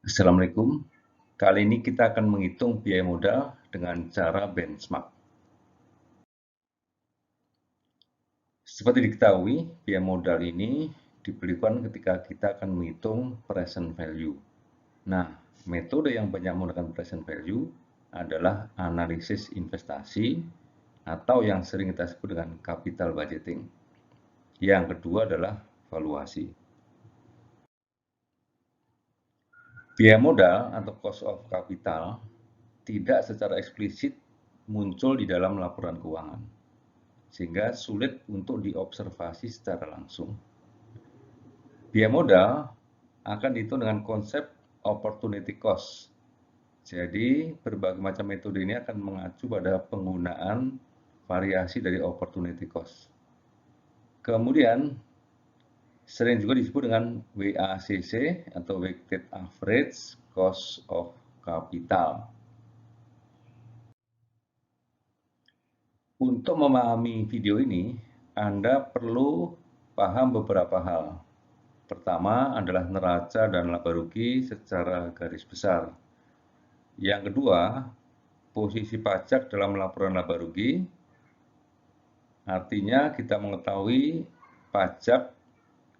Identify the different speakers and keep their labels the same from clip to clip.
Speaker 1: Assalamualaikum. Kali ini kita akan menghitung biaya modal dengan cara benchmark. Seperti diketahui, biaya modal ini diperlukan ketika kita akan menghitung present value. Nah, metode yang banyak menggunakan present value adalah analisis investasi atau yang sering kita sebut dengan capital budgeting. Yang kedua adalah valuasi. Biaya modal atau cost of capital tidak secara eksplisit muncul di dalam laporan keuangan, sehingga sulit untuk diobservasi secara langsung. Biaya modal akan dihitung dengan konsep opportunity cost. Jadi, berbagai macam metode ini akan mengacu pada penggunaan variasi dari opportunity cost. Kemudian, sering juga disebut dengan WACC atau Weighted Average Cost of Capital. Untuk memahami video ini, Anda perlu paham beberapa hal. Pertama adalah neraca dan laba rugi secara garis besar. Yang kedua, posisi pajak dalam laporan laba rugi. Artinya kita mengetahui pajak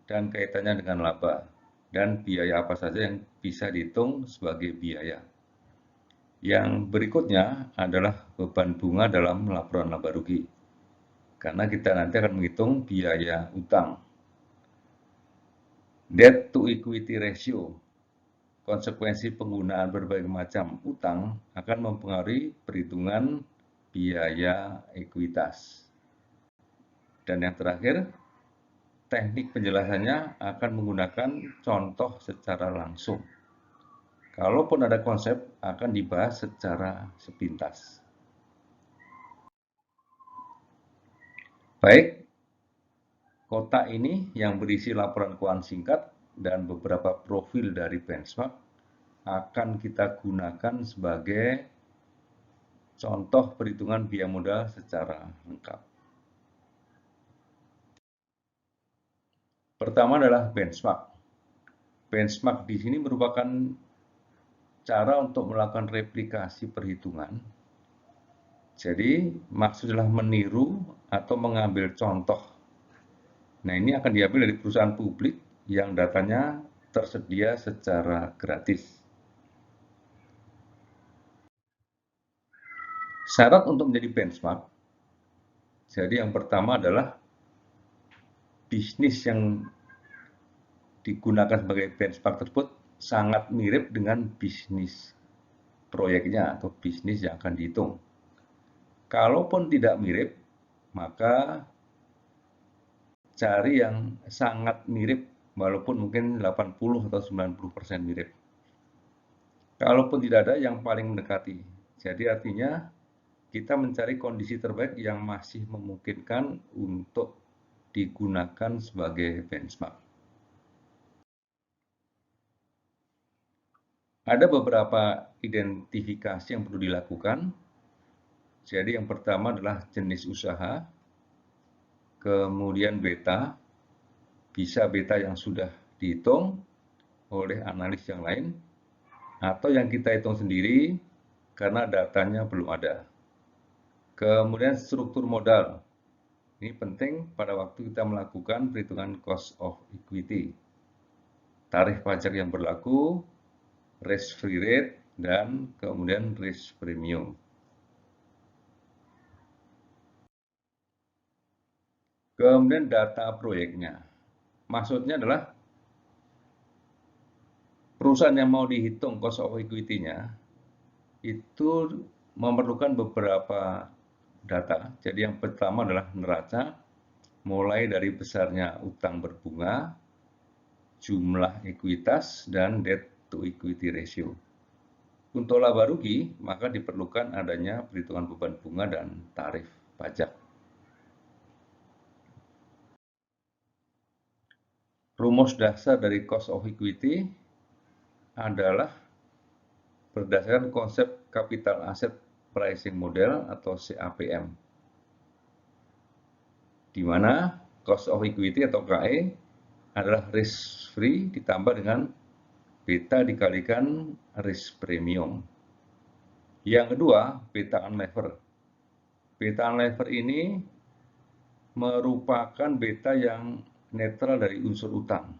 Speaker 1: dan kaitannya dengan laba dan biaya apa saja yang bisa dihitung sebagai biaya. Yang berikutnya adalah beban bunga dalam laporan laba rugi. Karena kita nanti akan menghitung biaya utang. Debt to equity ratio. Konsekuensi penggunaan berbagai macam utang akan mempengaruhi perhitungan biaya ekuitas. Dan yang terakhir, teknik penjelasannya akan menggunakan contoh secara langsung. Kalaupun ada konsep, akan dibahas secara sepintas. Baik, kotak ini yang berisi laporan keuangan singkat dan beberapa profil dari benchmark akan kita gunakan sebagai contoh perhitungan biaya modal secara lengkap. Pertama adalah benchmark. Benchmark di sini merupakan cara untuk melakukan replikasi perhitungan. Jadi, maksudnya adalah meniru atau mengambil contoh. Nah, ini akan diambil dari perusahaan publik yang datanya tersedia secara gratis. Syarat untuk menjadi benchmark, jadi yang pertama adalah bisnis yang digunakan sebagai benchmark tersebut sangat mirip dengan bisnis proyeknya atau bisnis yang akan dihitung. Kalaupun tidak mirip, maka cari yang sangat mirip, walaupun mungkin 80 atau 90% mirip. Kalaupun tidak ada, yang paling mendekati. Jadi artinya kita mencari kondisi terbaik yang masih memungkinkan untuk digunakan sebagai benchmark. Ada beberapa identifikasi yang perlu dilakukan. Jadi yang pertama adalah jenis usaha, kemudian beta, bisa beta yang sudah dihitung oleh analis yang lain, atau yang kita hitung sendiri karena datanya belum ada. Kemudian struktur modal. Ini penting pada waktu kita melakukan perhitungan cost of equity. Tarif pajak yang berlaku, risk free rate, dan kemudian risk premium. Kemudian data proyeknya. Maksudnya adalah perusahaan yang mau dihitung cost of equity-nya itu memerlukan beberapa data. Jadi yang pertama adalah neraca, mulai dari besarnya utang berbunga, jumlah ekuitas, dan debt to equity ratio. Untuk laba rugi, maka diperlukan adanya perhitungan beban bunga dan tarif pajak. Rumus dasar dari cost of equity adalah berdasarkan konsep capital asset pricing model atau CAPM, di mana cost of equity atau KE adalah risk free ditambah dengan beta dikalikan risk premium. Yang kedua, beta unlever. Beta unlever ini merupakan beta yang netral dari unsur utang.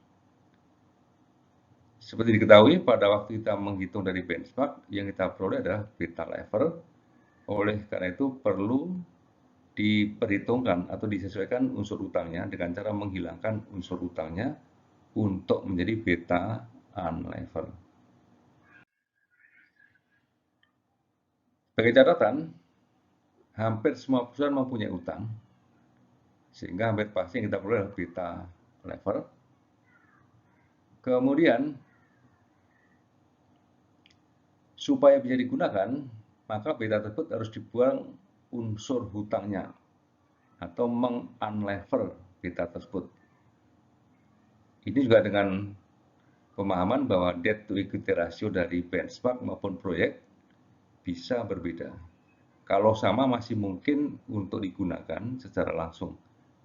Speaker 1: Seperti diketahui, pada waktu kita menghitung dari benchmark, yang kita peroleh adalah beta lever. Oleh karena itu, perlu diperhitungkan atau disesuaikan unsur utangnya dengan cara menghilangkan unsur utangnya untuk menjadi beta unlever. Sebagai catatan, hampir semua perusahaan mempunyai utang, sehingga hampir pasti yang kita peroleh adalah beta lever. Kemudian, supaya bisa digunakan, maka beta tersebut harus dibuang unsur hutangnya atau meng-unlever beta tersebut. Ini juga dengan pemahaman bahwa debt to equity ratio dari benchmark maupun proyek bisa berbeda. Kalau sama masih mungkin untuk digunakan secara langsung,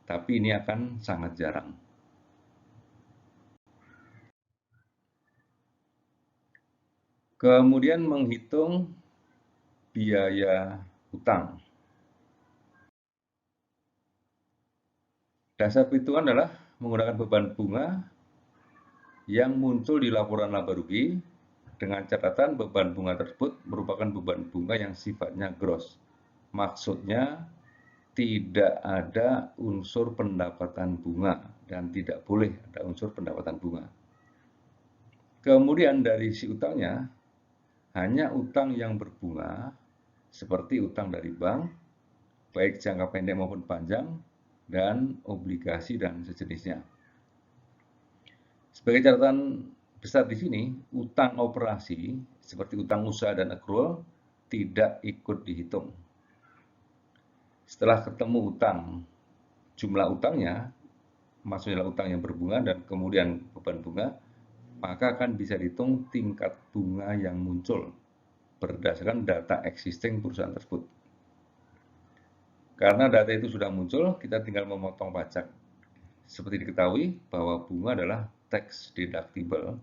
Speaker 1: tapi ini akan sangat jarang. Kemudian menghitung biaya hutang. Dasar perhitungan adalah menggunakan beban bunga yang muncul di laporan laba rugi dengan catatan beban bunga tersebut merupakan beban bunga yang sifatnya gross. Maksudnya tidak ada unsur pendapatan bunga dan tidak boleh ada unsur pendapatan bunga. Kemudian dari si utangnya, hanya utang yang berbunga seperti utang dari bank, baik jangka pendek maupun panjang, dan obligasi dan sejenisnya. Sebagai catatan besar di sini, utang operasi seperti utang usaha dan accrual tidak ikut dihitung. Setelah ketemu utang, jumlah utangnya, maksudnya utang yang berbunga dan kemudian beban bunga, maka akan bisa dihitung tingkat bunga yang muncul berdasarkan data existing perusahaan tersebut. Karena data itu sudah muncul, kita tinggal memotong pajak. Seperti diketahui bahwa bunga adalah tax deductible,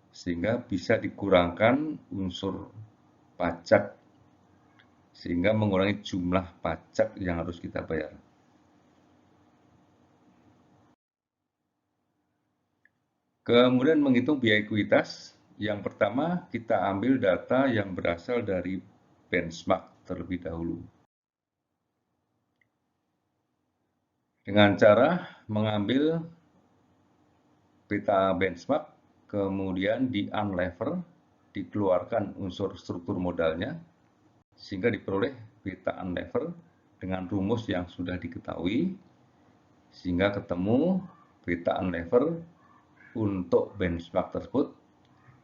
Speaker 1: sehingga bisa dikurangkan unsur pajak, sehingga mengurangi jumlah pajak yang harus kita bayar. Kemudian menghitung biaya ekuitas. Yang pertama, kita ambil data yang berasal dari benchmark terlebih dahulu. Dengan cara mengambil beta benchmark, kemudian di unlever, dikeluarkan unsur struktur modalnya, sehingga diperoleh beta unlever dengan rumus yang sudah diketahui, sehingga ketemu beta unlever untuk benchmark tersebut,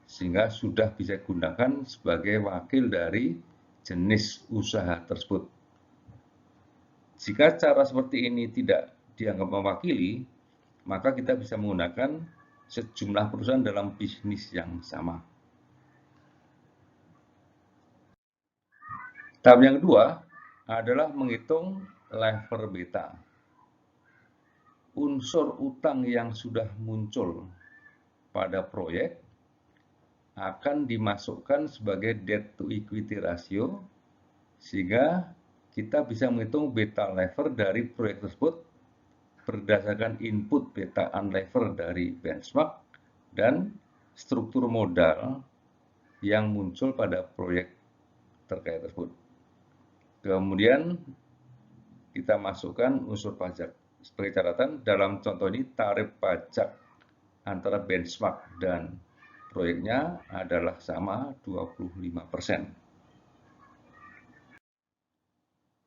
Speaker 1: sehingga sudah bisa digunakan sebagai wakil dari jenis usaha tersebut. Jika cara seperti ini tidak dianggap mewakili, maka kita bisa menggunakan sejumlah perusahaan dalam bisnis yang sama. Tahap yang kedua adalah menghitung lever beta. Unsur utang yang sudah muncul pada proyek akan dimasukkan sebagai debt to equity ratio, sehingga kita bisa menghitung beta lever dari proyek tersebut berdasarkan input beta unlever dari benchmark dan struktur modal yang muncul pada proyek terkait tersebut. Kemudian kita masukkan unsur pajak. Sebagai catatan, dalam contoh ini tarif pajak antara benchmark dan proyeknya adalah sama 25%.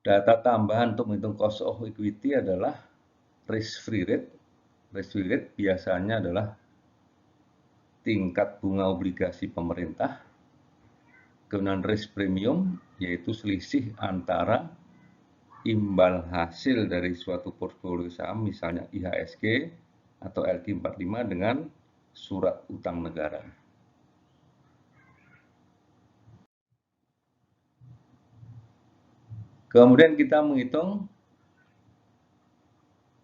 Speaker 1: Data tambahan untuk menghitung cost of equity adalah risk-free rate. Risk-free rate biasanya adalah tingkat bunga obligasi pemerintah. Kemudian risk premium, yaitu selisih antara imbal hasil dari suatu portfolio saham, misalnya IHSG atau LQ45 dengan surat utang negara. Kemudian kita menghitung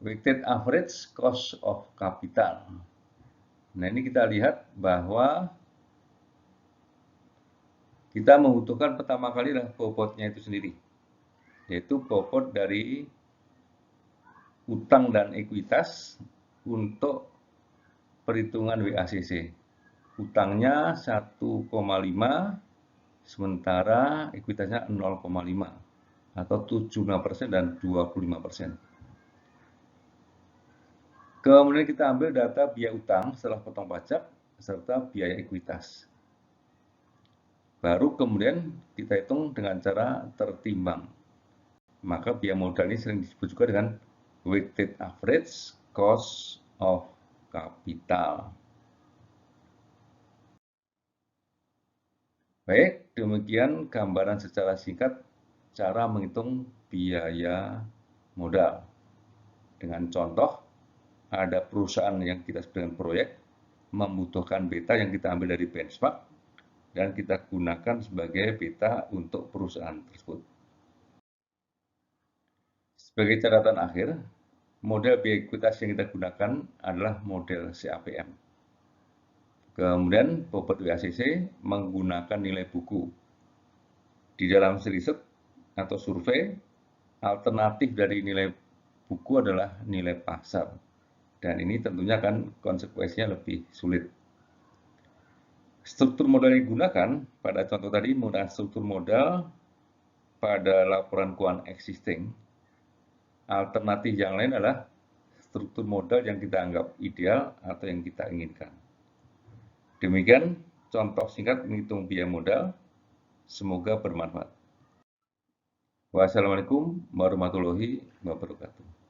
Speaker 1: weighted average cost of capital. Nah, ini kita lihat bahwa Kita membutuhkan pertama kali adalah bobotnya itu sendiri, yaitu bobot dari utang dan ekuitas untuk perhitungan WACC. Utangnya 1,5, sementara ekuitasnya 0,5 atau 75% dan 25%. Kemudian kita ambil data biaya utang setelah potong pajak serta biaya ekuitas. Baru kemudian kita hitung dengan cara tertimbang. Maka biaya modal ini sering disebut juga dengan weighted average cost of capital. Baik, demikian gambaran secara singkat cara menghitung biaya modal. Dengan contoh, ada perusahaan yang kita sebut dengan proyek, membutuhkan beta yang kita ambil dari benchmark, dan kita gunakan sebagai beta untuk perusahaan tersebut. Sebagai catatan akhir, model biaya ekuitas yang kita gunakan adalah model CAPM. Kemudian bobot WACC menggunakan nilai buku. Di dalam riset atau survei, alternatif dari nilai buku adalah nilai pasar. Dan ini tentunya kan konsekuensinya lebih sulit. Struktur modal yang digunakan pada contoh tadi menggunakan struktur modal pada laporan keuangan existing. Alternatif yang lain adalah struktur modal yang kita anggap ideal atau yang kita inginkan. Demikian contoh singkat menghitung biaya modal. Semoga bermanfaat. Wassalamualaikum warahmatullahi wabarakatuh.